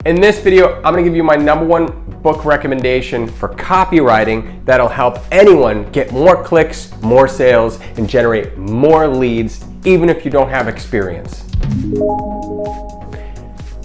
In this video, I'm gonna give you my #1 book recommendation for copywriting that'll help anyone get more clicks, more sales, and generate more leads, even if you don't have experience.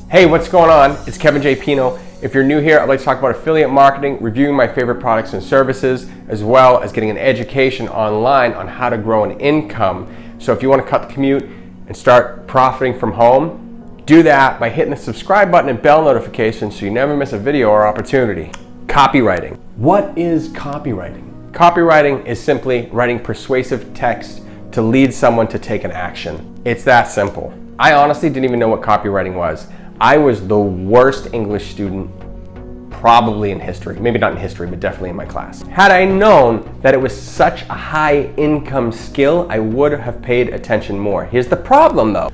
Hey, what's going on? It's Kevin J. Pino. If you're new here, I'd like to talk about affiliate marketing, reviewing my favorite products and services, as well as getting an education online on how to grow an income. So if you want to cut the commute and start profiting from home, do that by hitting the subscribe button and bell notification so you never miss a video or opportunity. Copywriting. What is copywriting? Copywriting is simply writing persuasive text to lead someone to take an action. It's that simple. I honestly didn't even know what copywriting was. I was the worst English student probably in history. Maybe not in history, but definitely in my class. Had I known that it was such a high income skill, I would have paid attention more. Here's the problem though.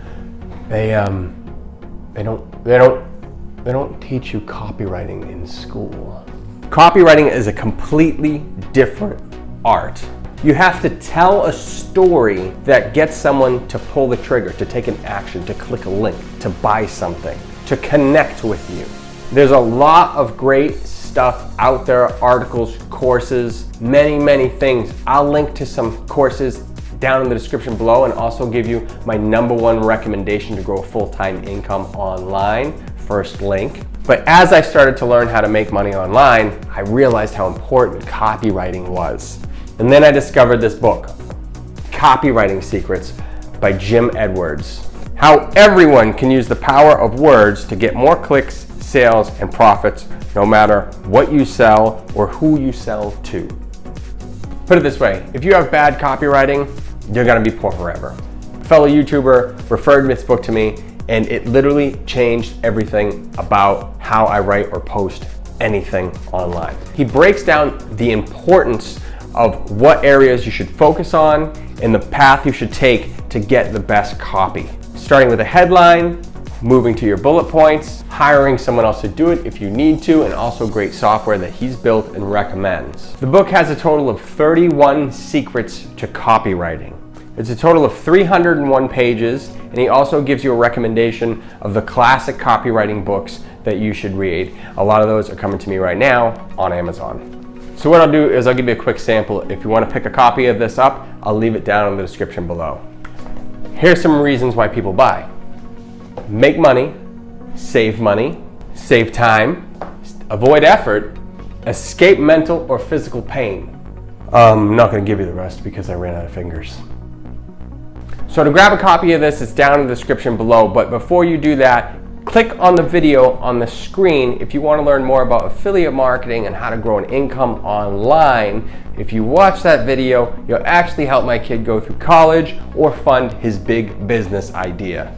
They don't teach you copywriting in school. Copywriting is a completely different art. You have to tell a story that gets someone to pull the trigger, to take an action, to click a link, to buy something, to connect with you. There's a lot of great stuff out there, articles, courses, many things. I'll link to some courses down in the description below and also give you my #1 recommendation to grow a full-time income online, first link. But as I started to learn how to make money online, I realized how important copywriting was. And then I discovered this book, Copywriting Secrets by Jim Edwards. How everyone can use the power of words to get more clicks, sales, and profits, no matter what you sell or who you sell to. Put it this way, if you have bad copywriting, you're gonna be poor forever. A fellow YouTuber referred this book to me, and it literally changed everything about how I write or post anything online. He breaks down the importance of what areas you should focus on and the path you should take to get the best copy. Starting with a headline, moving to your bullet points, hiring someone else to do it if you need to, and also great software that he's built and recommends. The book has a total of 31 secrets to copywriting. It's a total of 301 pages, and he also gives you a recommendation of the classic copywriting books that you should read. A lot of those are coming to me right now on Amazon. So what I'll do is I'll give you a quick sample. If you want to pick a copy of this up, I'll leave it down in the description below. Here's some reasons why people buy. Make money, save time, avoid effort, escape mental or physical pain. I'm not going to give you the rest because I ran out of fingers. So to grab a copy of this, it's down in the description below, but before you do that, click on the video on the screen if you want to learn more about affiliate marketing and how to grow an income online. If you watch that video, you'll actually help my kid go through college or fund his big business idea.